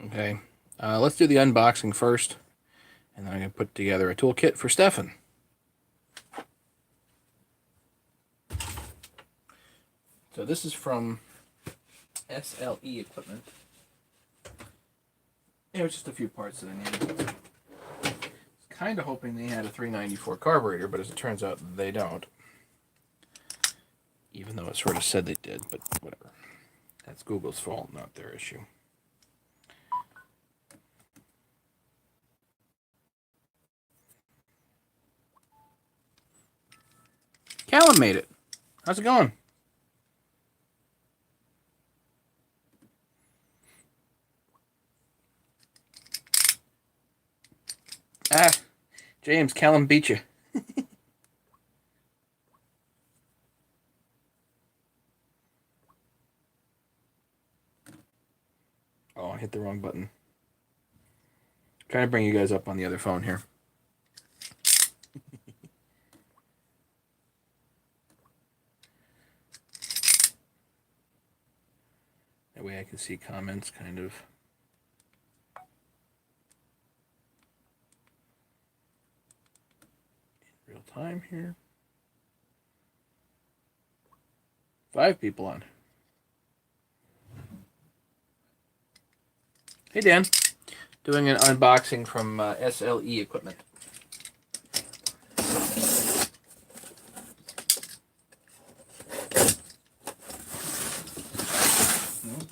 Okay, let's do the unboxing first, and then I'm going to put together a toolkit for Stefan. So this is from SLE Equipment. It was just a few parts that I needed. I was kind of hoping they had a 394 carburetor, but as it turns out, they don't. Even though it sort of said they did, but whatever. That's Google's fault, not their issue. Callum made it. How's it going? James, Callum beat you. Oh, I hit the wrong button. Trying to bring you guys up on the other phone here. That way I can see comments kind of. In real time here. 5 people on. Hey Dan, doing an unboxing from SLE Equipment.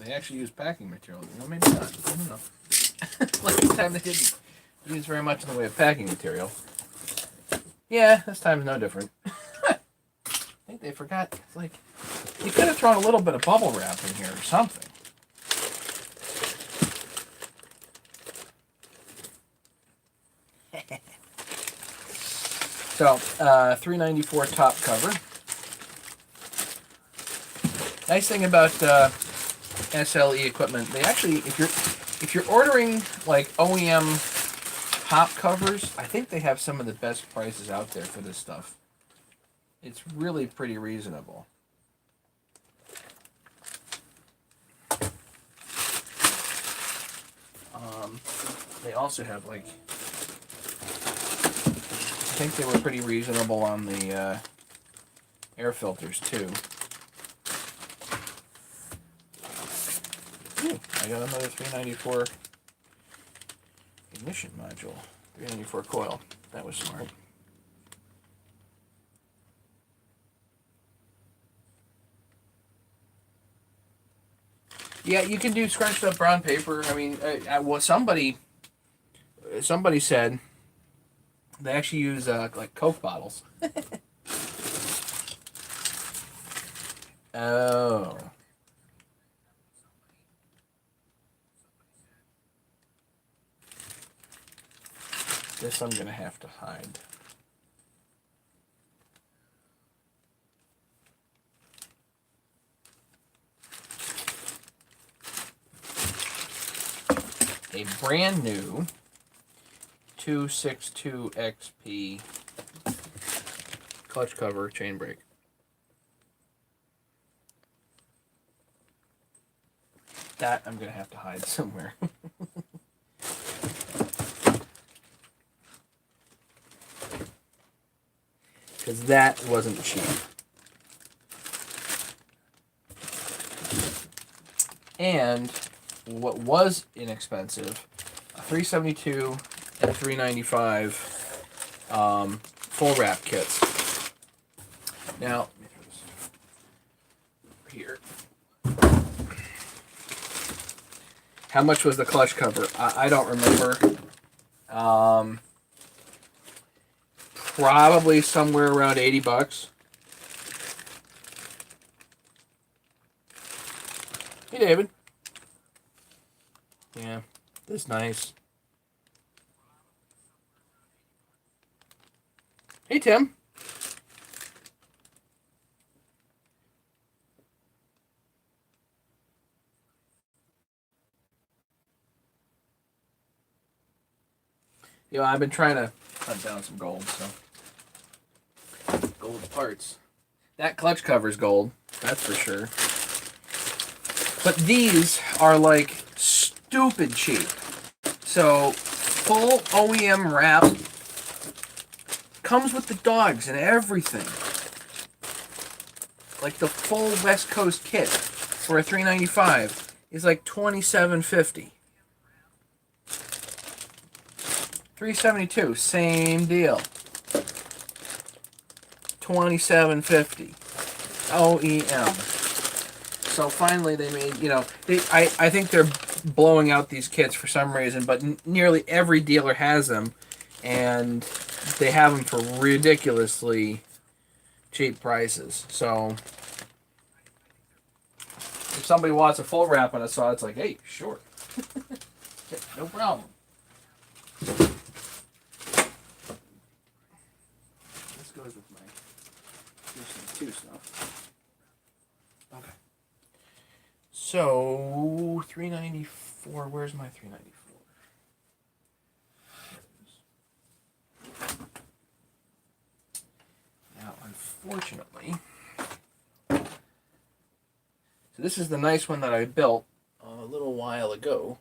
They actually use packing material. Well, maybe not. I don't know. Last time they didn't use very much in the way of packing material. Yeah, this time's no different. I think they forgot. It's like, you could have thrown a little bit of bubble wrap in here or something. So, 394 top cover. Nice thing about SLE Equipment, they actually, if you're ordering like OEM top covers, I think they have some of the best prices out there for this stuff. It's really pretty reasonable. They also have like, I think they were pretty reasonable on the air filters too. Ooh, I got another 394 ignition module. 394 coil. That was smart. Yeah, you can do scrunched up brown paper. I mean, well, somebody said they actually use like Coke bottles. Oh. This I'm gonna have to hide. A brand new 262 XP clutch cover chain brake. That I'm gonna have to hide somewhere. Because that wasn't cheap. And what was inexpensive, a 372 and 395 full wrap kits. Now, let me throw this here. How much was the clutch cover? I don't remember. Probably somewhere around $80. Hey, David. Yeah, this is nice. Hey, Tim. You know, I've been trying to hunt down some gold, so. Gold parts. That clutch cover's gold, that's for sure. But these are like stupid cheap. So, full OEM wrap. Comes with the dogs and everything. Like the full West Coast kit for a $3.95 is like $27.50. $3.72, same deal. $27.50. OEM. So finally they made, I think they're blowing out these kits for some reason, but nearly every dealer has them, and they have them for ridiculously cheap prices. So if somebody wants a full wrap on a saw, it's like, hey, sure. No problem. This goes with my two stuff. Okay. So $3.94. Where's my $3.94? Now, unfortunately, so this is the nice one that I built a little while ago.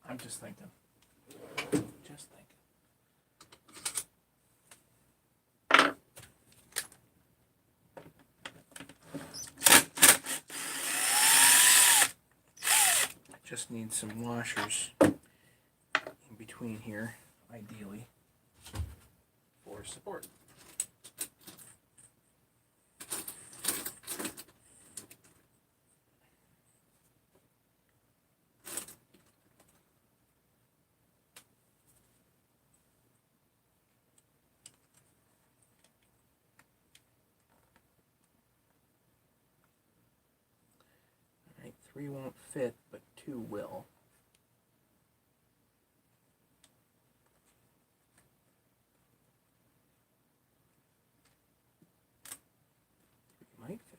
I'm just thinking. Just thinking. I just need some washers in between here, ideally, for support. Alright, 3 won't fit, but 2 will. Might fit.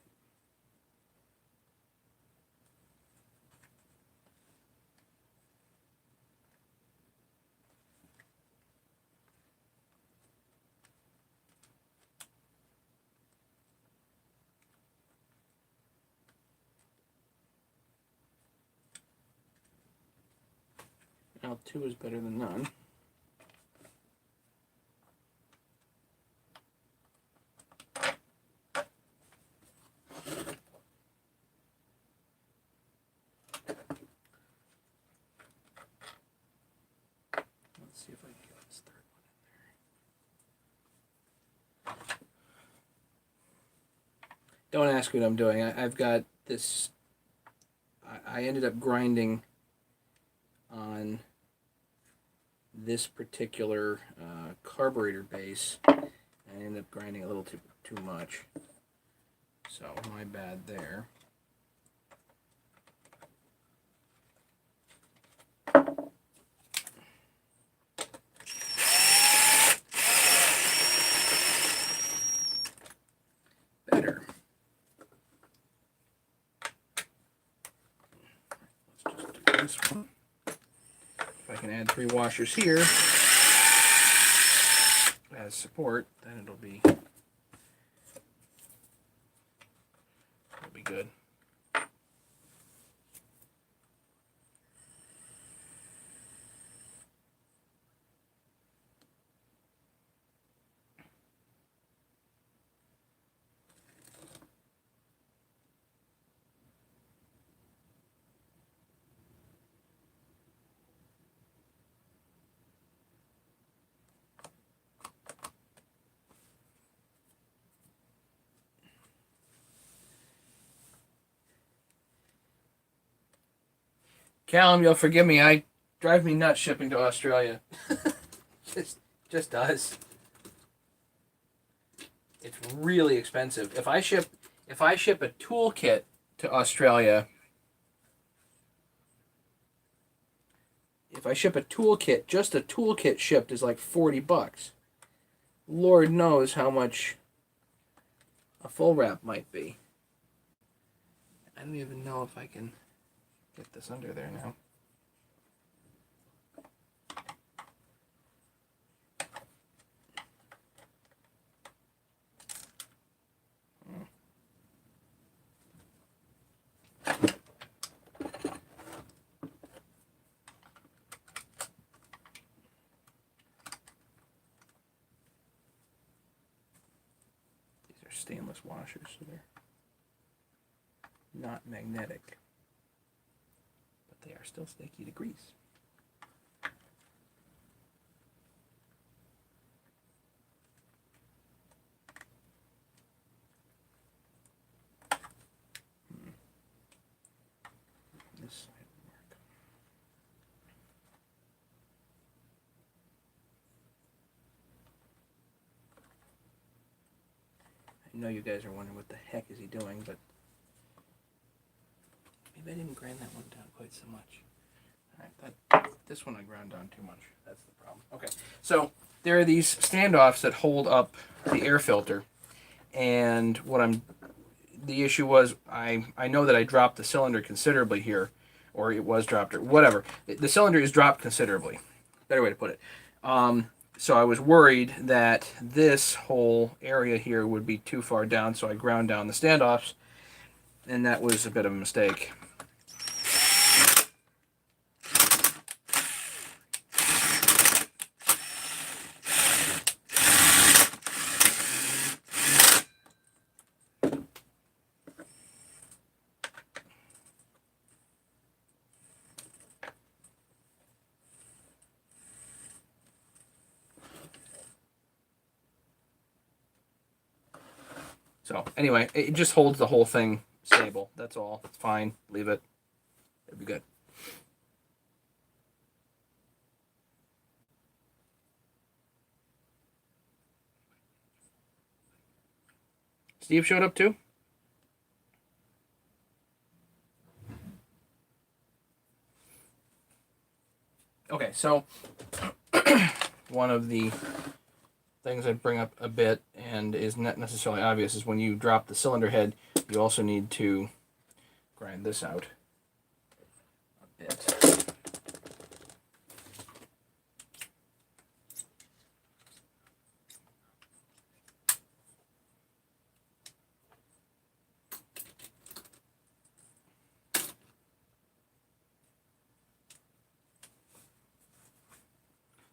Now 2 is better than none. Let's see if I can get this third one in there. Don't ask what I'm doing. I've got this. I ended up grinding on this particular carburetor base. I ended up grinding a little too much. So my bad there. Better. Let's just do this one. If I can add 3 washers here as support, then it'll be good. Callum, you'll forgive me. I drive me nuts shipping to Australia. just does. really expensive. If I ship a toolkit to Australia, if I ship a toolkit, just a toolkit shipped is like $40. Lord knows how much a full wrap might be. I don't even know if I can get this under there now. Stainless washers, so they're not magnetic, but they are still snaky to grease. This side will work. I know you guys are wondering what the heck is he doing, but maybe I didn't grind that one down quite so much. Alright, this one I ground down too much. That's the problem. Okay, so there are these standoffs that hold up the air filter, and the issue was I know that I dropped the cylinder considerably here, or it was dropped, or whatever. The cylinder is dropped considerably. Better way to put it. So I was worried that this whole area here would be too far down, so I ground down the standoffs, and that was a bit of a mistake. So anyway, it just holds the whole thing stable. That's all. It's fine. Leave it. It'll be good. Steve showed up too? Okay, so one of the things I bring up a bit and is not necessarily obvious is when you drop the cylinder head, you also need to grind this out a bit.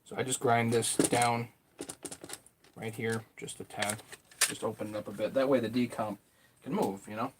So I just grind this down right here, just a tad, just open it up a bit. That way the decomp can move, you know?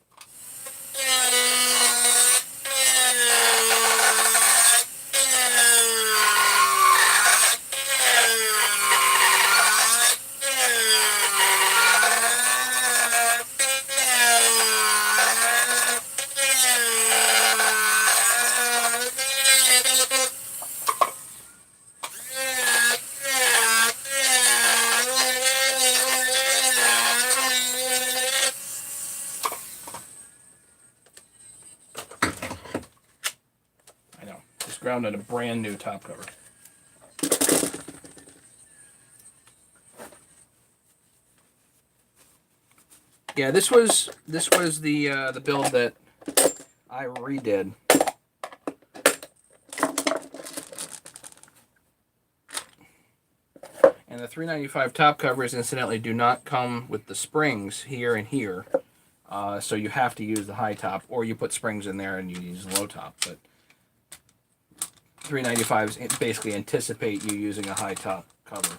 Ground on a brand new top cover. Yeah, this was the build that I redid. And the 395 top covers, incidentally, do not come with the springs here and here. So you have to use the high top, or you put springs in there and you use the low top. But 395s basically anticipate you using a high top cover.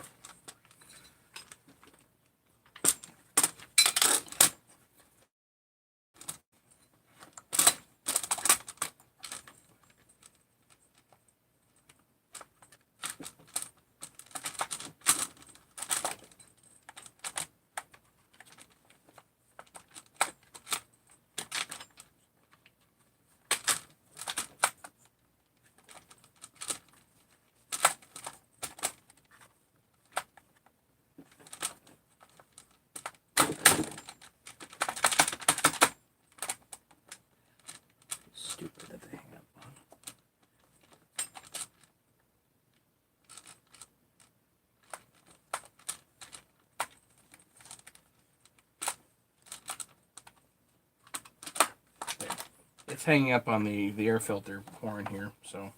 it's hanging up on the air filter horn here, so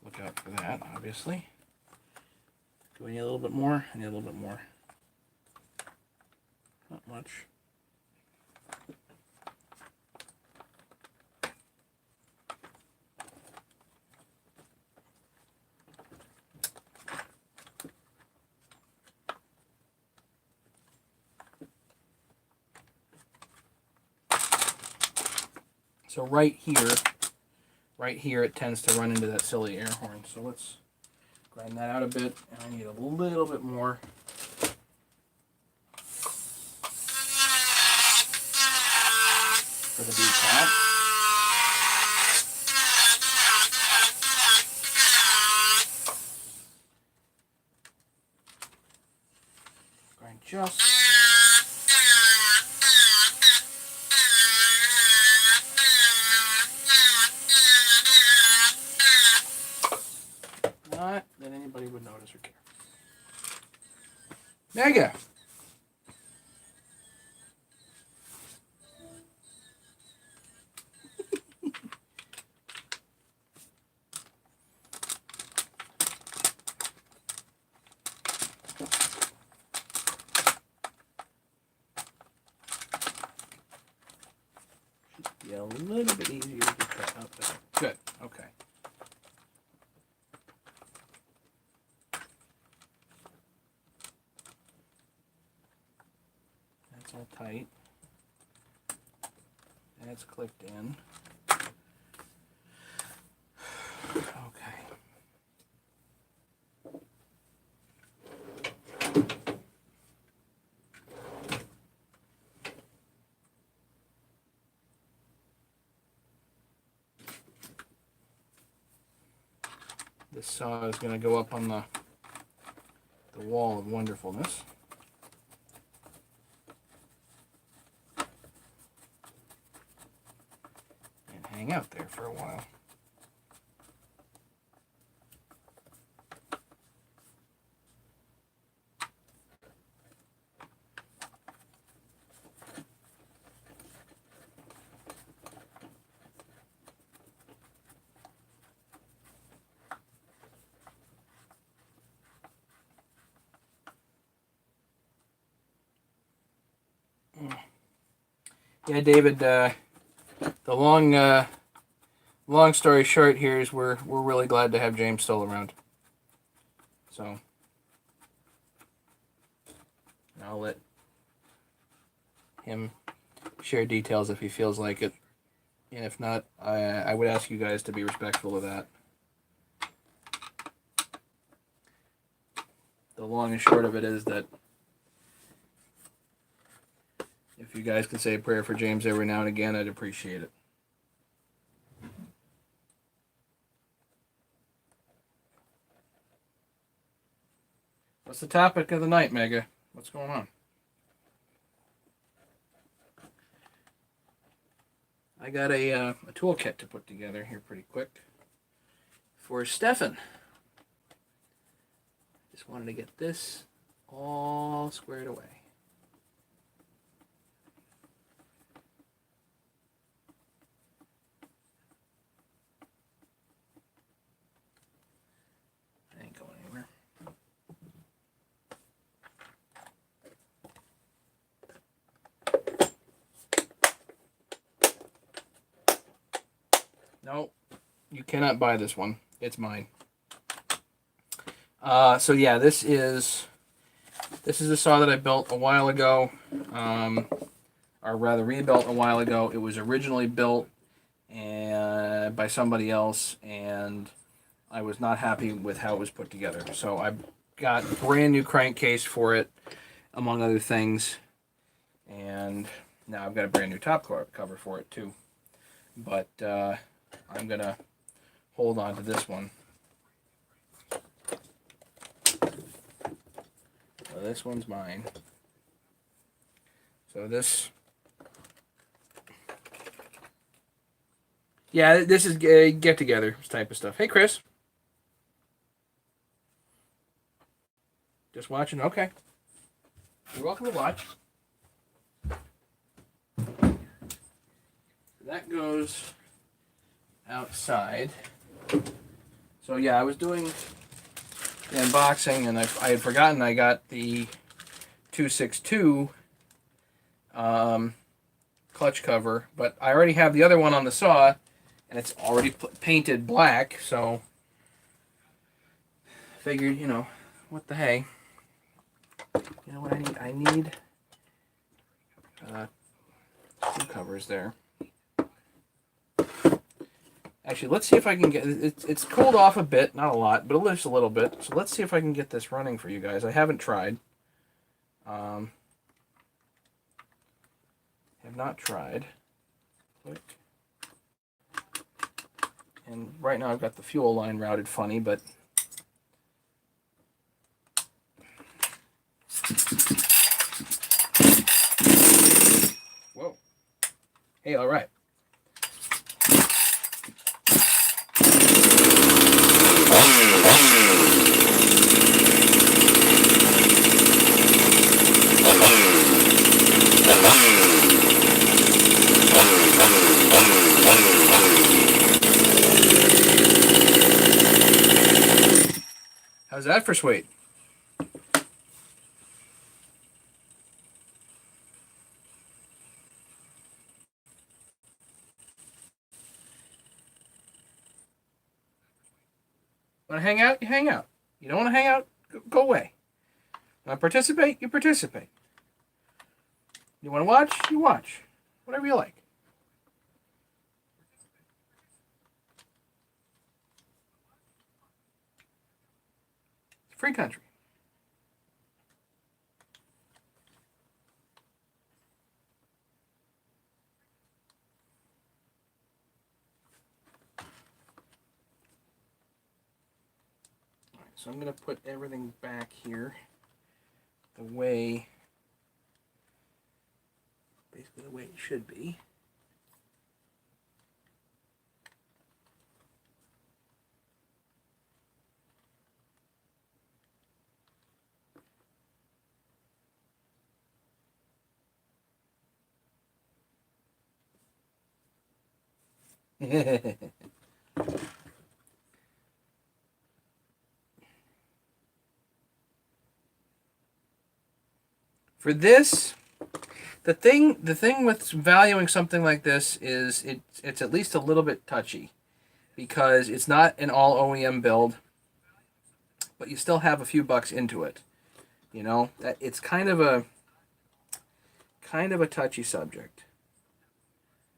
look out for that, obviously. Do we need a little bit more? I need a little bit more. Not much. So right here it tends to run into that silly air horn. So let's grind that out a bit, and I need a little bit more. For the beat cap. Grind just. Not that anybody would notice or care. Mega! Yeah, a little bit easier to cut out there. Good, okay. That's all tight. That's clipped in. Okay. This saw is going to go up on the wall of wonderfulness. And hang out there for a while. Yeah, David. The long story short here is we're really glad to have James still around. So I'll let him share details if he feels like it, and if not, I would ask you guys to be respectful of that. The long and short of it is that if you guys could say a prayer for James every now and again, I'd appreciate it. What's the topic of the night, Mega? What's going on? I got a toolkit to put together here pretty quick for Stefan. Just wanted to get this all squared away. Ain't going anywhere. No, you cannot buy this one. It's mine. So yeah, this is a saw that I built a while ago, or rather rebuilt a while ago. It was originally built by somebody else, and I was not happy with how it was put together. So I got a brand new crankcase for it, among other things, and now I've got a brand new top cover for it too. But I'm gonna hold on to this one. So this one's mine. So this, yeah, this is get together type of stuff. Hey, Chris. Just watching? Okay. You're welcome to watch. that goes outside. So yeah, I was doing the unboxing, and I had forgotten I got the 262 clutch cover, but I already have the other one on the saw, and it's already painted black, so I figured, you know, what the hey. You know what I need? I need two covers there. Actually, let's see if I can get it's cooled off a bit, not a lot, but just a little bit. So let's see if I can get this running for you guys. I haven't tried. Have not tried. Click. And right now I've got the fuel line routed funny, but whoa. Hey, all right. How's that for sweet? Want to hang out? You hang out. You don't want to hang out? Go away. Want to participate? You participate. You want to watch? You watch. Whatever you like. It's a free country. So I'm going to put everything back here the way, basically the way it should be. For this, the thing with valuing something like this is it's at least a little bit touchy, because it's not an all OEM build, but you still have a few bucks into it. You know, that it's kind of a touchy subject.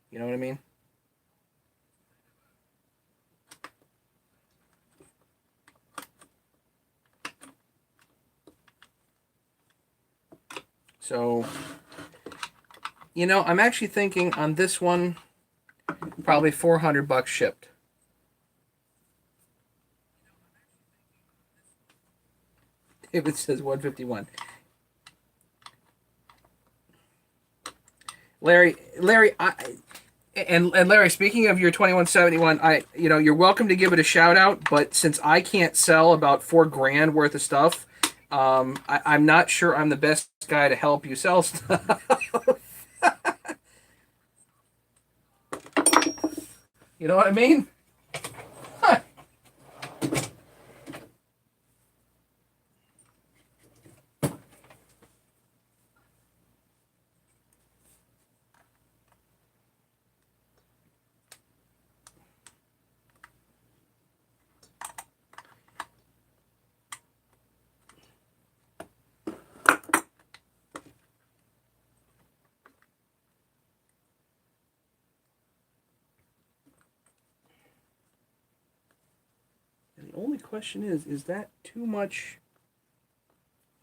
You know what I mean? So, you know, I'm actually thinking on this one, probably 400 bucks shipped. If it says 151. Larry, and Larry, speaking of your 2171, you're welcome to give it a shout out, but since I can't sell about $4,000 worth of stuff, I'm not sure I'm the best guy to help you sell stuff. You know what I mean? And the only question is that too much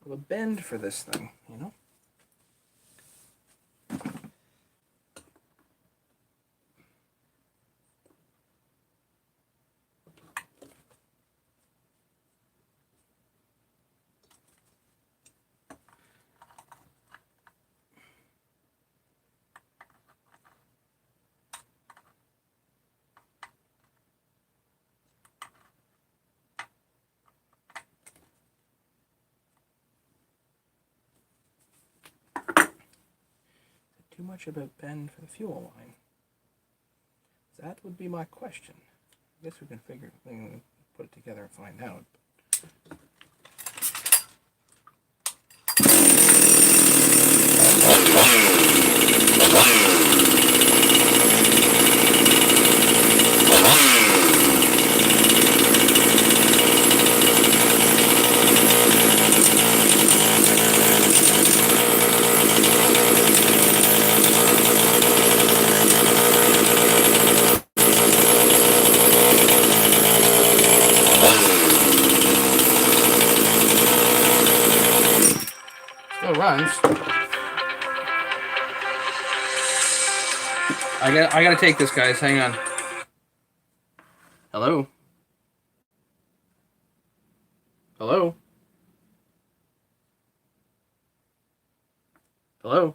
of a bend for this thing, you know? Too much of a bend for the fuel line. That would be my question. I guess we can put it together and find out. Still runs. I gotta take this, guys. Hang on. Hello? Hello? Hello?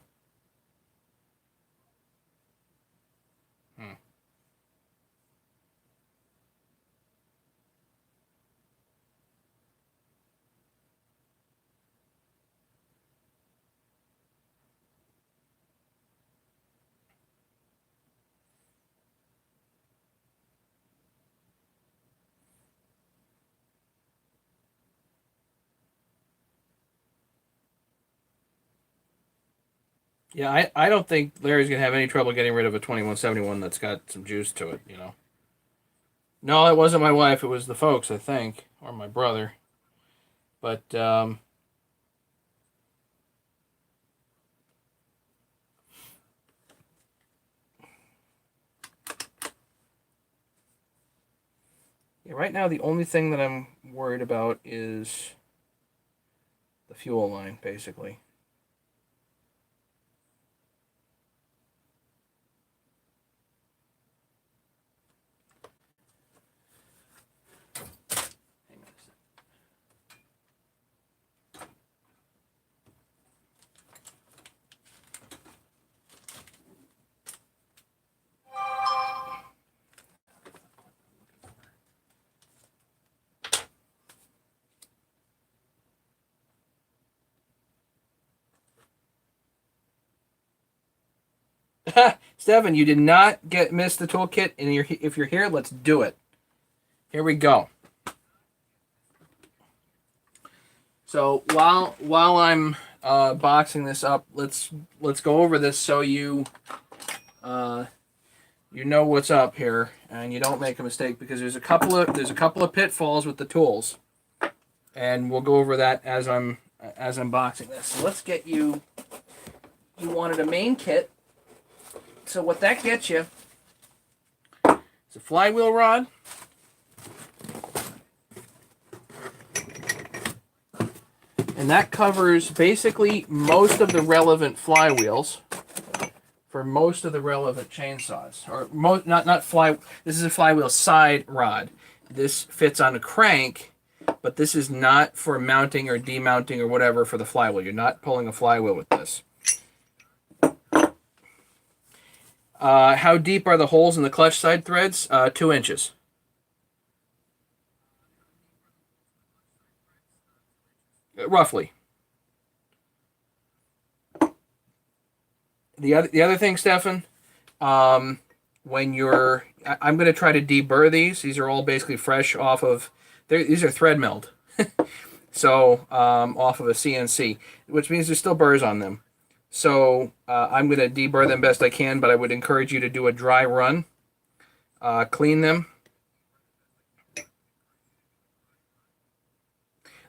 Yeah, I don't think Larry's gonna have any trouble getting rid of a 2171 that's got some juice to it, you know. No, it wasn't my wife, it was the folks, I think, or my brother. But yeah, right now the only thing that I'm worried about is the fuel line, basically. Stefan, you did not miss the toolkit, and if you're here, let's do it. Here we go. So while I'm boxing this up, let's go over this so you know what's up here, and you don't make a mistake, because there's a couple of pitfalls with the tools, and we'll go over that as I'm boxing this. So let's get you. You wanted a main kit. So what that gets you is a flywheel rod, and that covers basically most of the relevant flywheels for most of the relevant chainsaws. Or this is a flywheel side rod. This fits on a crank, but this is not for mounting or demounting or whatever for the flywheel. You're not pulling a flywheel with this. How deep are the holes in the clutch side threads? 2 inches. Roughly. The other thing, Stefan, when I'm going to try to deburr these. These are all basically fresh off of, these are thread milled. So off of a CNC, which means there's still burrs on them. So I'm going to deburr them best I can, but I would encourage you to do a dry run. Clean them.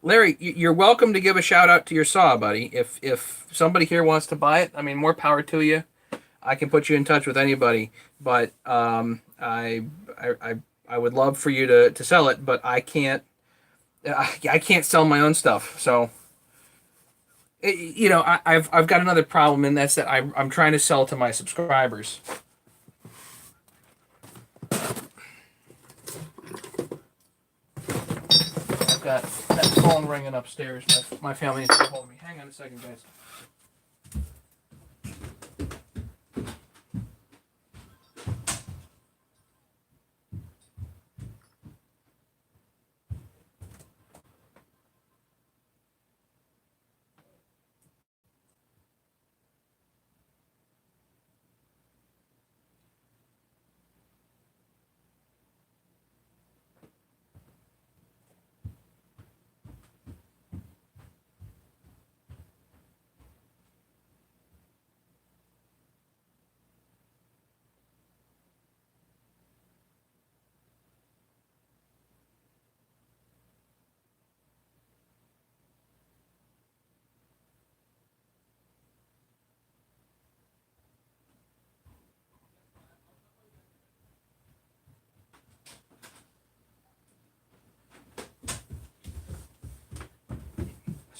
Larry, you're welcome to give a shout out to your saw, buddy. If somebody here wants to buy it, I mean, more power to you. I can put you in touch with anybody, but I would love for you to sell it, but I can't sell my own stuff. So I've got another problem, and that's that I'm trying to sell to my subscribers. I've got that phone ringing upstairs. My family needs to hold me. Hang on a second, guys.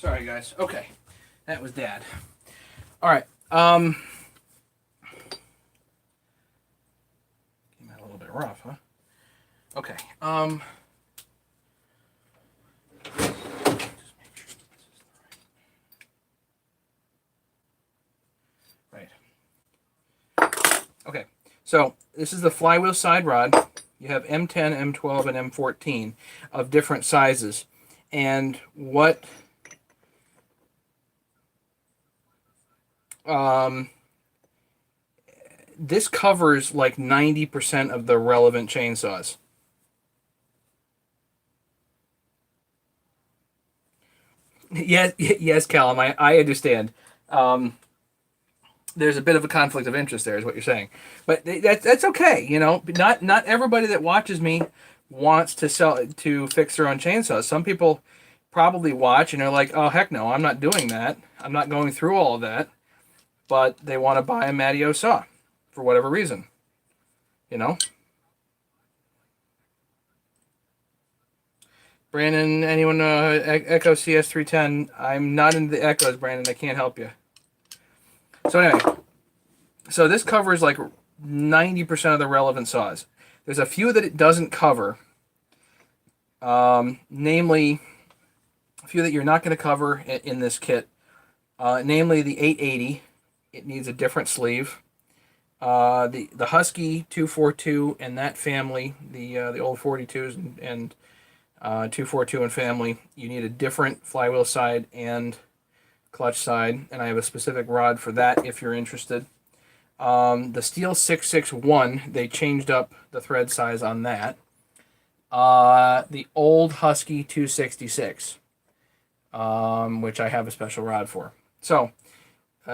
Sorry, guys. Okay. That was Dad. All right. Came out a little bit rough, huh? Okay. Right. Okay. So this is the flywheel side rod. You have M10, M12, and M14 of different sizes. And what this covers like 90% of the relevant chainsaws. Yes, Callum, I understand. There's a bit of a conflict of interest there, is what you're saying, but that's okay. You know, not everybody that watches me wants to fix their own chainsaws. Some people probably watch and they're like, oh heck no, I'm not doing that. I'm not going through all of that. But they want to buy a Mateo saw for whatever reason. You know. Brandon, anyone Echo CS310? I'm not into the Echoes, Brandon. I can't help you. So anyway, so this covers like 90% of the relevant saws. There's a few that it doesn't cover, namely a few that you're not going to cover in this kit, namely the 880. It needs a different sleeve. The Husky 242 and that family, the old 42s and 242 and family, you need a different flywheel side and clutch side, and I have a specific rod for that if you're interested. The Steel 661, they changed up the thread size on that. The old Husky 266, which I have a special rod for. So,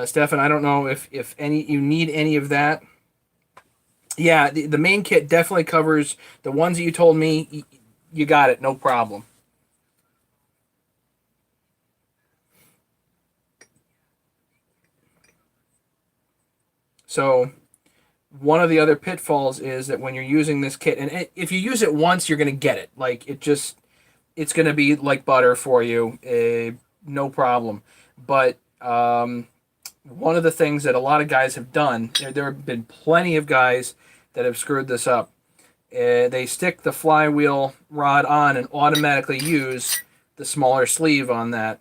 Stefan, I don't know if you need any of that. Yeah, the main kit definitely covers the ones that you told me. You got it, no problem. So one of the other pitfalls is that when you're using this kit, and if you use it once, you're going to get it. Like, it's going to be like butter for you, no problem. But one of the things that a lot of guys have done, there have been plenty of guys that have screwed this up. They stick the flywheel rod on and automatically use the smaller sleeve on that.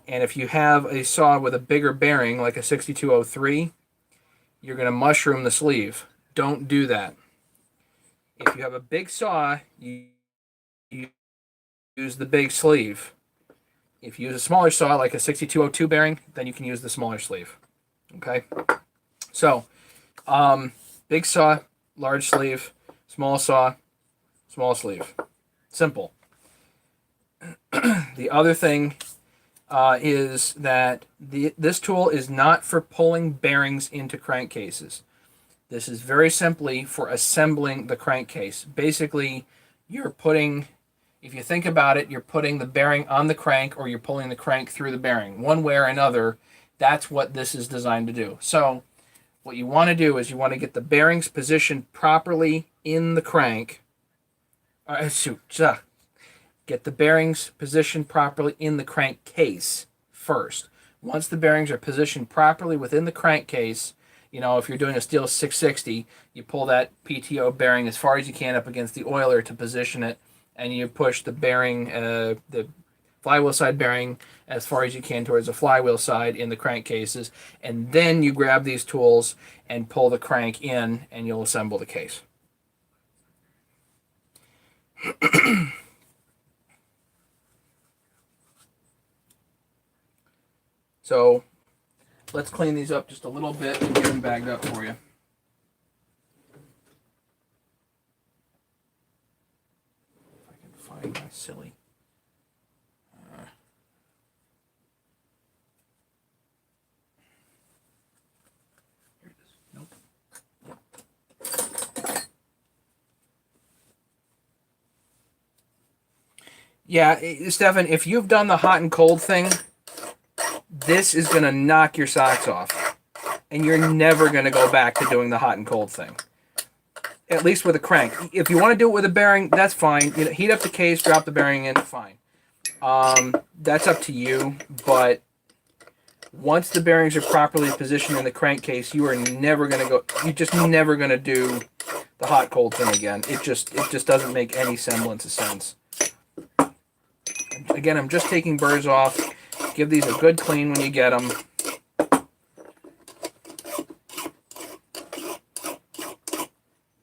And if you have a saw with a bigger bearing, like a 6203, you're going to mushroom the sleeve. Don't do that. If you have a big saw, you use the big sleeve. If you use a smaller saw, like a 6202 bearing, then you can use the smaller sleeve. Okay? So, big saw, large sleeve, small saw, small sleeve. Simple. The other thing is that this tool is not for pulling bearings into crankcases. This is very simply for assembling the crankcase. Basically, you're putting, if you think about it, you're putting the bearing on the crank or you're pulling the crank through the bearing. One way or another, that's what this is designed to do. So what you want to do is you want to get the bearings positioned properly in the crank. Get the bearings positioned properly in the crankcase first. Once the bearings are positioned properly within the crankcase, you know, if you're doing a Steel 660, you pull that PTO bearing as far as you can up against the oiler to position it, and you push the bearing, the flywheel side bearing, as far as you can towards the flywheel side in the crankcases, and then you grab these tools and pull the crank in, and you'll assemble the case. So let's clean these up just a little bit and get them bagged up for you. If I can find my silly. Here it is. Nope. Yeah, Stefan, if you've done the hot and cold thing, this is going to knock your socks off. And you're never going to go back to doing the hot and cold thing. At least with a crank. If you want to do it with a bearing, that's fine. You know, heat up the case, drop the bearing in, fine. That's up to you, but once the bearings are properly positioned in the crankcase, you are never going to go, you're just never going to do the hot cold thing again. It just doesn't make any semblance of sense. Again, I'm just taking burrs off. Give these a good clean when you get them.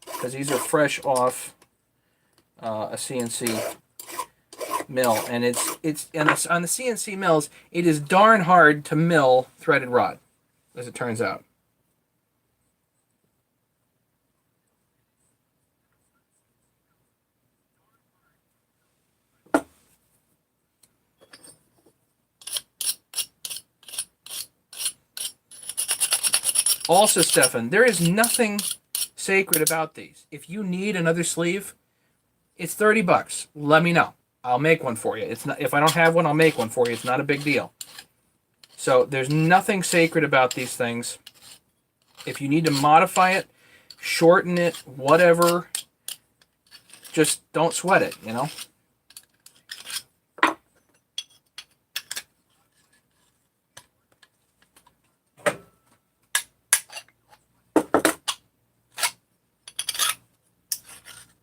Because these are fresh off a CNC mill, and it's on the CNC mills, it is darn hard to mill threaded rod, as it turns out. Also, Stefan, there is nothing sacred about these. If you need another sleeve, it's $30. Let me know. I'll make one for you. It's not, if I don't have one, I'll make one for you. It's not a big deal. So there's nothing sacred about these things. If you need to modify it, shorten it, whatever, just don't sweat it, you know?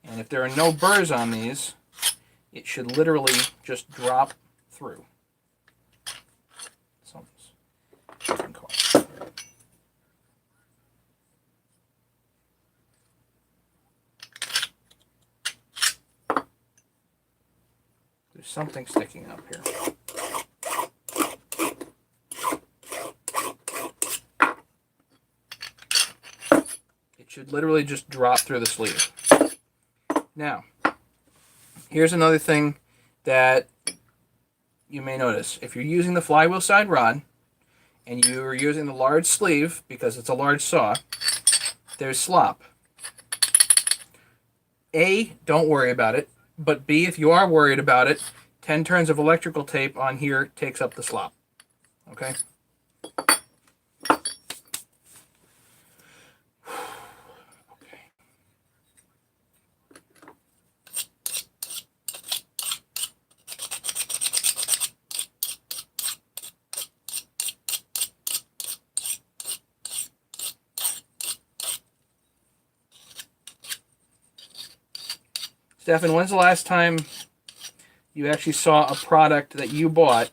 And if there are no burrs on these, it should literally just drop through. There's something sticking up here. It should literally just drop through the sleeve. Now, here's another thing that you may notice. If you're using the flywheel side rod and you're using the large sleeve because it's a large saw, there's slop. A, don't worry about it. But B, if you are worried about it, 10 turns of electrical tape on here takes up the slop. Okay? Stefan, when's the last time you actually saw a product that you bought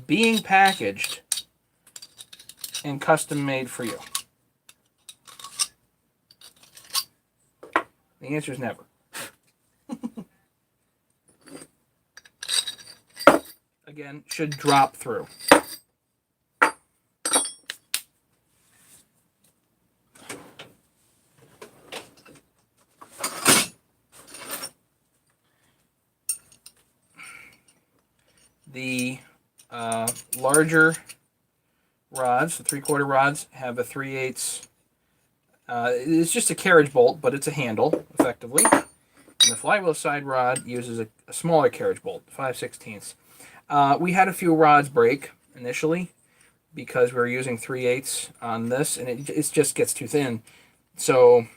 being packaged and custom made for you? The answer is never. Again, should drop through. The larger rods, the 3/4 rods, have a 3/8. It's just a carriage bolt, but it's a handle, effectively. And the flywheel side rod uses a smaller carriage bolt, 5/16. We had a few rods break initially because we were using 3/8 on this, and it just gets too thin. So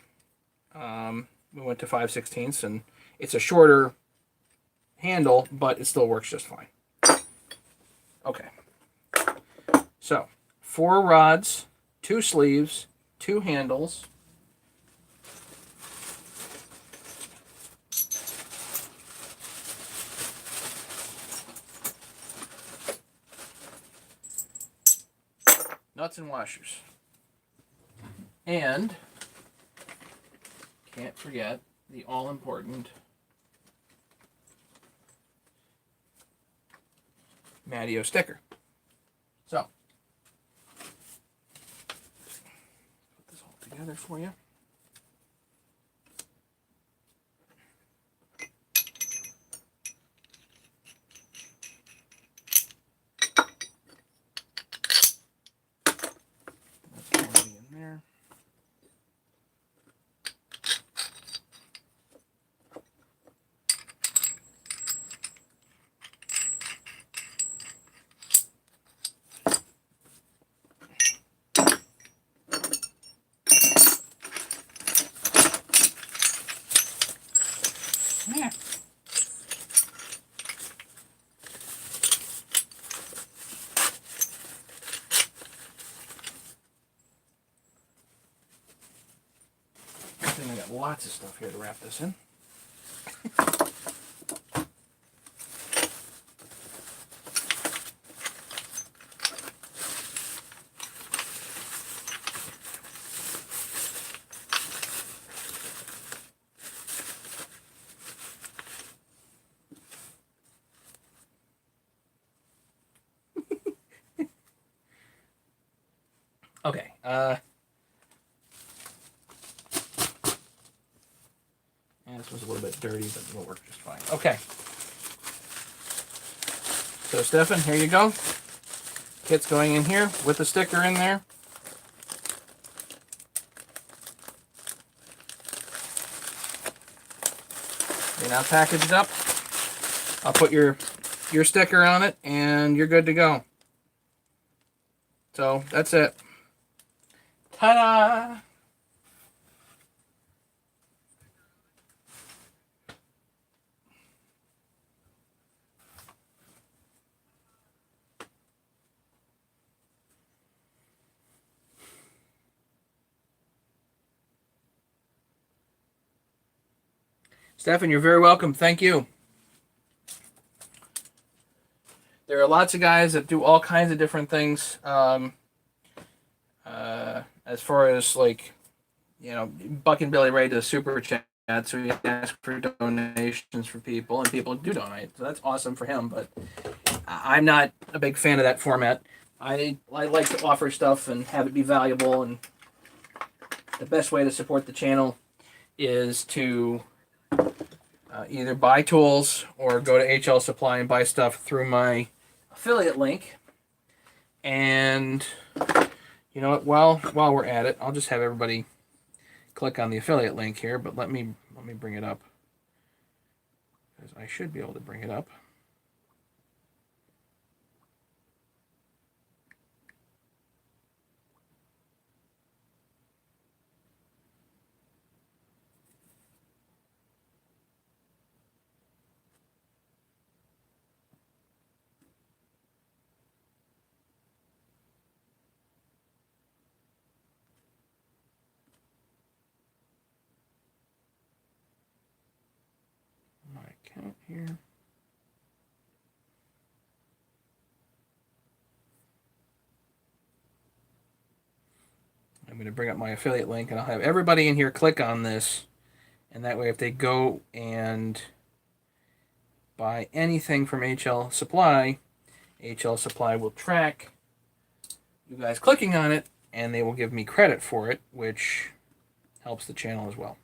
we went to 5/16, and it's a shorter handle, but it still works just fine. Okay, so 4 rods, 2 sleeves, 2 handles. Nuts and washers. And can't forget the all-important Matteo sticker. So, put this all together for you. That's already in there. I think I got lots of stuff here to wrap this in. Okay. And this one's a little bit dirty, but it'll work just fine. Okay. So, Stefan, here you go. Kit's going in here with the sticker in there. Okay, now package it up. I'll put your sticker on it, and you're good to go. So, that's it. Ta-da! Stefan, you're very welcome. Thank you. There are lots of guys that do all kinds of different things. As far as like, Buck and Billy Ray does super chat, so he asks for donations for people, and people do donate. So that's awesome for him. But I'm not a big fan of that format. I like to offer stuff and have it be valuable. And the best way to support the channel is to either buy tools or go to HL Supply and buy stuff through my affiliate link. And you know what? While we're at it, I'll just have everybody click on the affiliate link here. But let me bring it up, because I should be able to bring it up. My account here. I'm going to bring up my affiliate link, and I'll have everybody in here click on this, and that way if they go and buy anything from HL Supply will track you guys clicking on it, and they will give me credit for it, which helps the channel as well.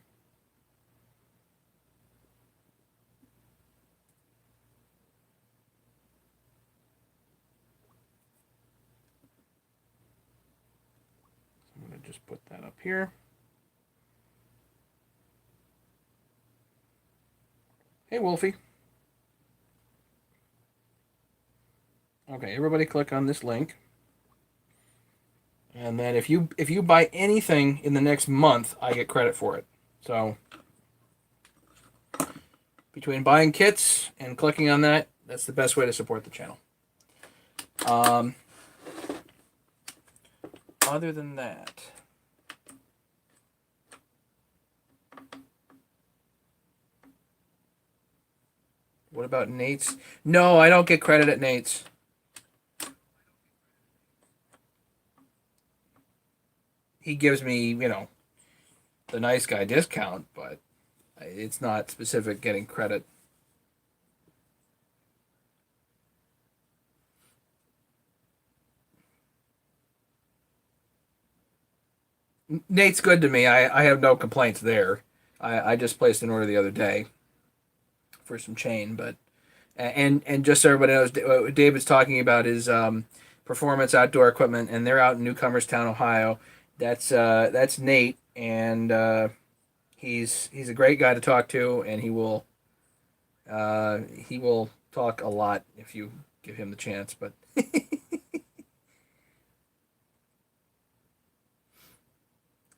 I'm going to just put that up here. Hey, Wolfie. Okay, everybody click on this link. And then if you buy anything in the next month, I get credit for it. So between buying kits and clicking on that, that's the best way to support the channel. Other than that, what about Nate's? No, I don't get credit at Nate's. He gives me, the nice guy discount, but it's not specific getting credit. Nate's good to me. I have no complaints there. I just placed an order the other day for some chain, but and just so everybody knows, what David's talking about is Performance Outdoor Equipment, and they're out in Newcomerstown, Ohio. That's Nate, and he's a great guy to talk to, and he will talk a lot if you give him the chance. But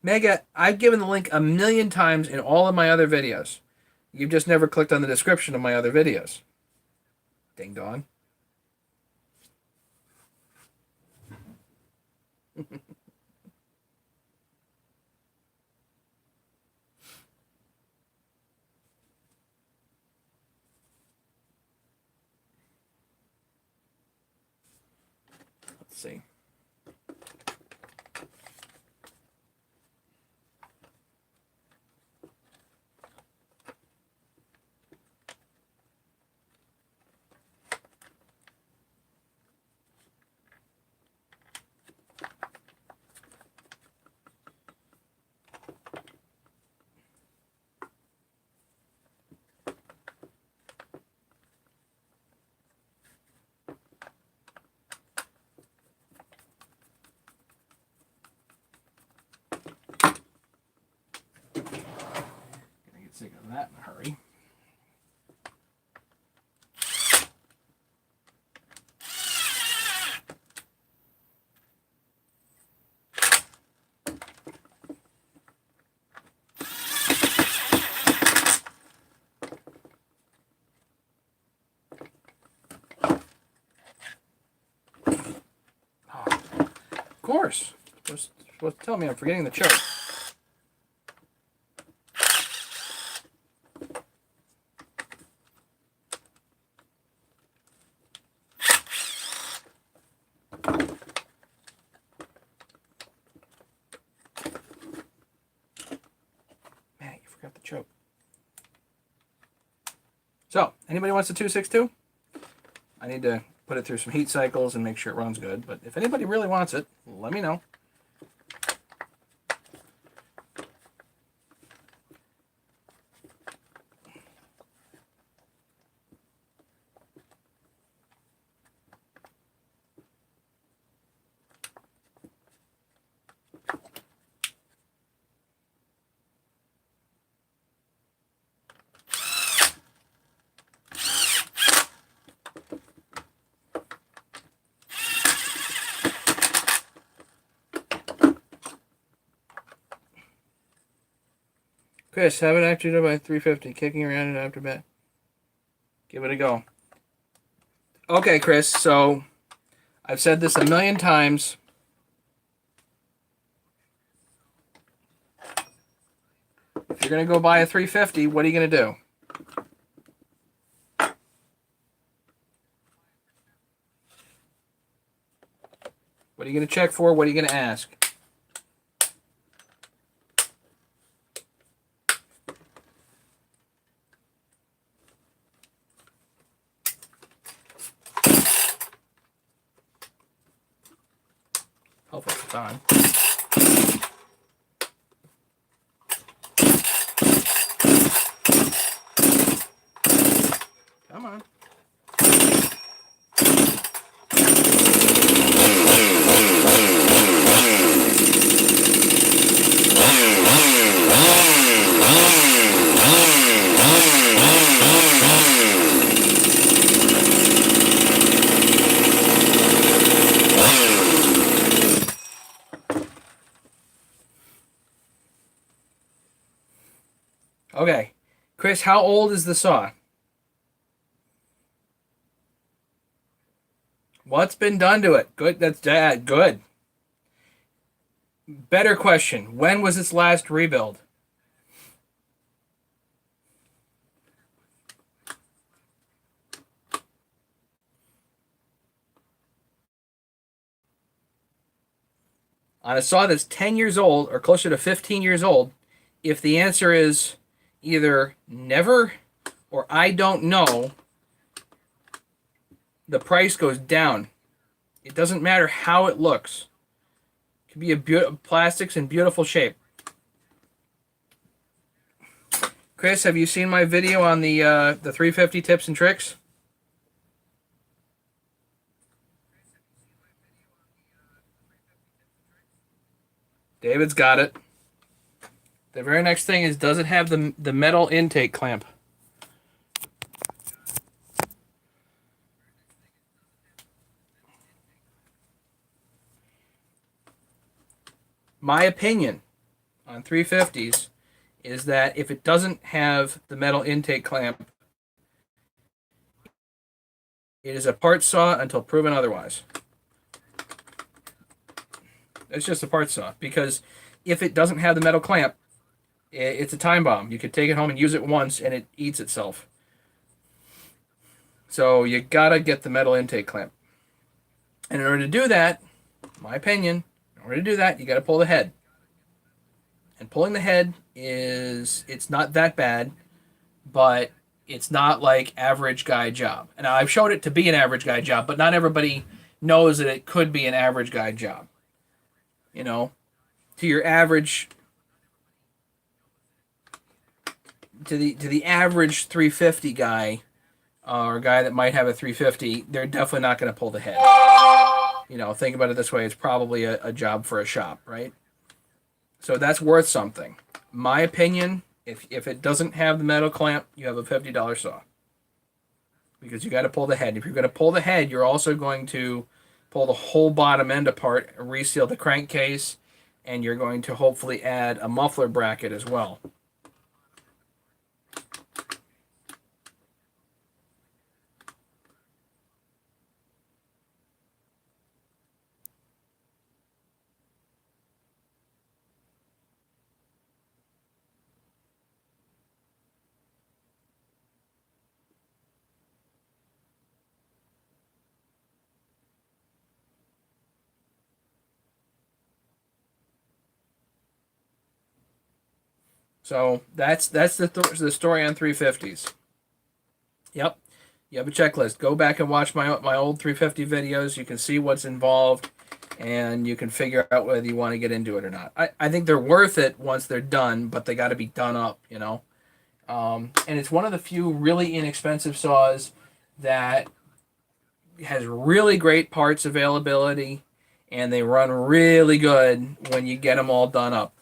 Mega, I've given the link 1,000,000 times in all of my other videos. You've just never clicked on the description of my other videos. Ding dong. see. Sick of that in a hurry. Oh, of course. Just tell me I'm forgetting the choke. Got the choke. So, anybody wants a 262? I need to put it through some heat cycles and make sure it runs good. But if anybody really wants it, let me know. Chris, have it actuated by 350, kicking around it after bat. Give it a go. Okay, Chris, so I've said this a million times. If you're going to go buy a 350, what are you going to do? What are you going to check for? What are you going to ask? Hopefully it's on. Come on. Okay. Chris, how old is the saw? What's been done to it? Good. That's good. Better question. When was its last rebuild? On a saw that's 10 years old or closer to 15 years old, if the answer is either never or I don't know, the price goes down. It doesn't matter how it looks. It could be plastics in beautiful shape. Chris, have you seen my video on the 350 tips and tricks? David's got it. The very next thing is, does it have the metal intake clamp? My opinion on 350s is that if it doesn't have the metal intake clamp, it is a part saw until proven otherwise. It's just a part saw, because if it doesn't have the metal clamp, it's a time bomb. You could take it home and use it once and it eats itself. So you gotta get the metal intake clamp. And in order to do that, my opinion, in order to do that, you got to pull the head. And pulling the head it's not that bad, but it's not like average guy job. And I've showed it to be an average guy job, but not everybody knows that it could be an average guy job. You know, to your average, to the average 350 guy, or a guy that might have a 350, they're definitely not going to pull the head. Think about it this way: it's probably a job for a shop, right? So that's worth something. My opinion, if it doesn't have the metal clamp, you have a $50 saw. Because you got to pull the head. If you're going to pull the head, you're also going to pull the whole bottom end apart, reseal the crankcase, and you're going to hopefully add a muffler bracket as well. So that's the story on 350s. Yep, you have a checklist. Go back and watch my old 350 videos. You can see what's involved, and you can figure out whether you want to get into it or not. I think they're worth it once they're done, but they got to be done up, And it's one of the few really inexpensive saws that has really great parts availability, and they run really good when you get them all done up.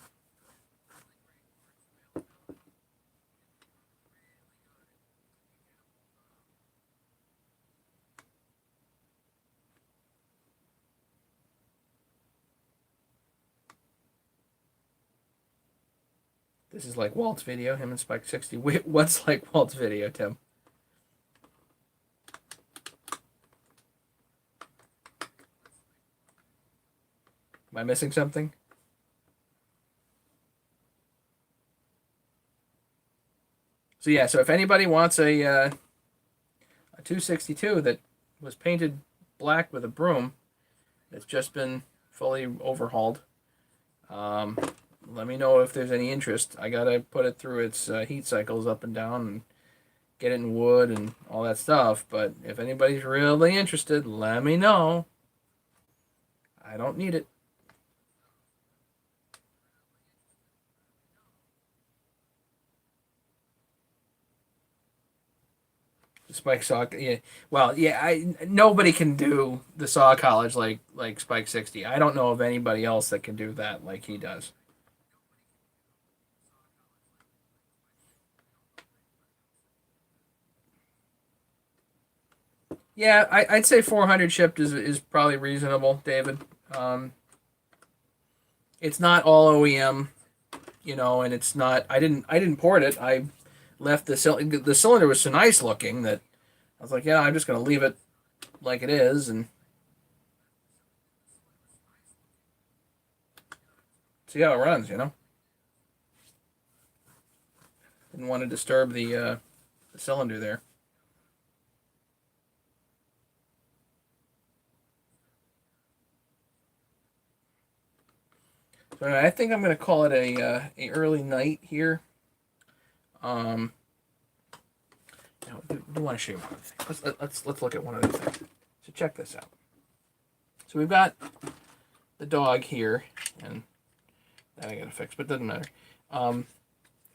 This is like Walt's video, him and Spike 60. Wait, what's like Walt's video, Tim? Am I missing something? So yeah, so if anybody wants a 262 that was painted black with a broom, that's just been fully overhauled, let me know if there's any interest. I gotta put it through its heat cycles up and down and get it in wood and all that stuff. But if anybody's really interested, let me know. I don't need it. Spike saw, yeah. Well, yeah. Nobody can do the saw college like Spike 60. I don't know of anybody else that can do that like he does. Yeah, I'd say 400 shipped is probably reasonable, David. Um, it's not all OEM, and it's not. I didn't port it. I left the cylinder was so nice looking that I was like, yeah, I'm just gonna leave it like it is and see how it runs. Didn't want to disturb the cylinder there. So I think I'm gonna call it a early night here. Um, do want to show you one other thing. Let's look at one other thing. So check this out. So we've got the dog here, and that I gotta fix, but it doesn't matter.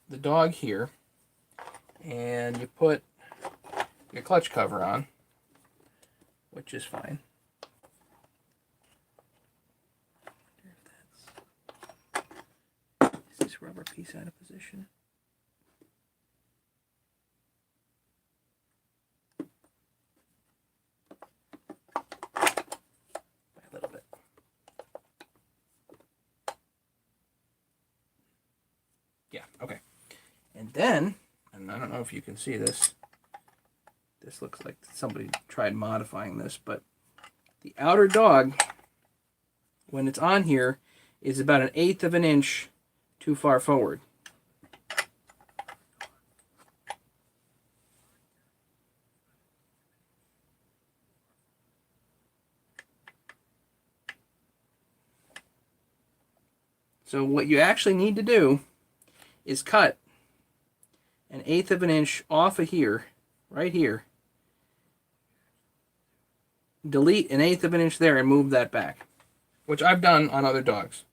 The dog here, and you put your clutch cover on, which is fine. Is this rubber piece out of position? A little bit. Yeah, okay. And then, and I don't know if you can see this. This looks like somebody tried modifying this, but the outer dog, when it's on here, is about 1/8 of an inch too far forward. So what you actually need to do is cut 1/8 of an inch off of here, right here. Delete 1/8 of an inch there and move that back, which I've done on other dogs.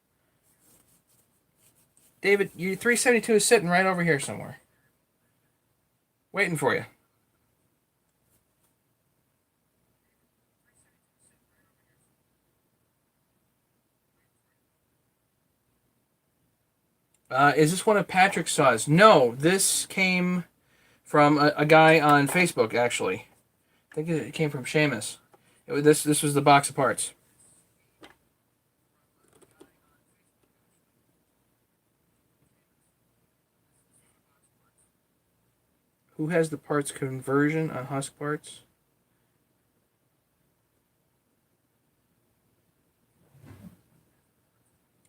David, your 372 is sitting right over here somewhere, waiting for you. Is this one of Patrick's saws? No, this came from a guy on Facebook, actually. I think it came from Seamus. This was the box of parts. Who has the parts conversion on Husk Parts?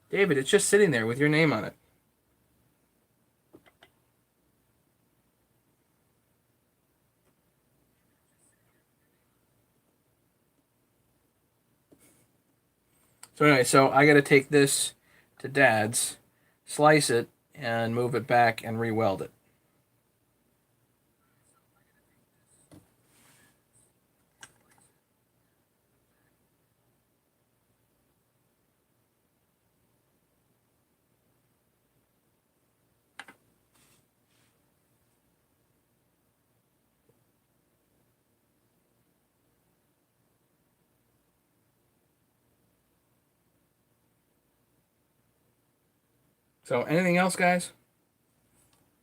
David, it's just sitting there with your name on it. So anyway, so I got to take this to Dad's, slice it, and move it back and re-weld it. So anything else, guys?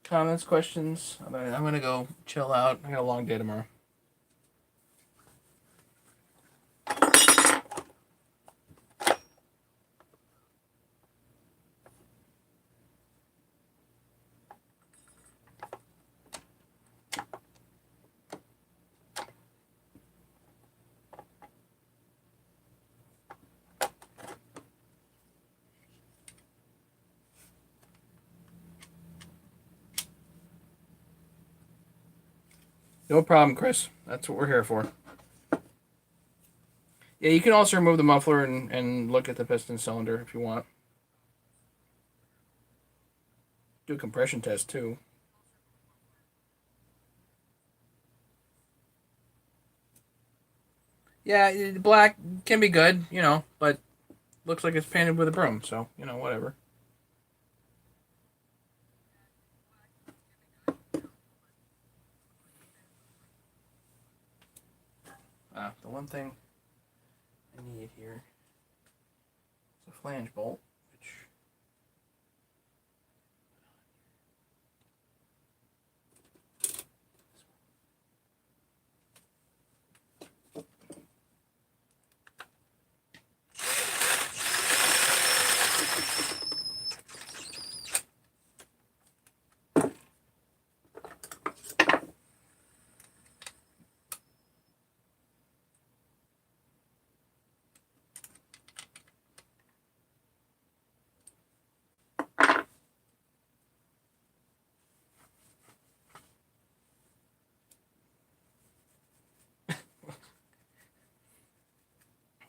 Comments, questions? I'm gonna go chill out. I got a long day tomorrow. No problem, Chris. That's what we're here for. Yeah, you can also remove the muffler and look at the piston cylinder if you want. Do a compression test too. Yeah, black can be good, but looks like it's painted with a broom, so, whatever. The one thing I need here is a flange bolt, which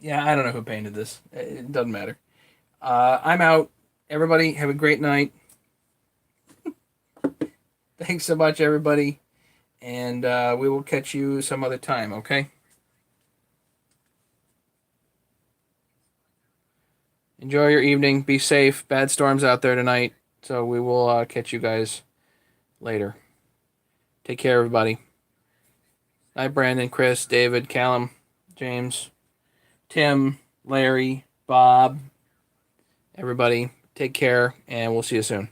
yeah, I don't know who painted this. It doesn't matter. I'm out. Everybody, have a great night. Thanks so much, everybody. And we will catch you some other time, okay? Enjoy your evening. Be safe. Bad storms out there tonight. So we will catch you guys later. Take care, everybody. Hi, Brandon, Chris, David, Callum, James, Tim, Larry, Bob, everybody. Take care, and we'll see you soon.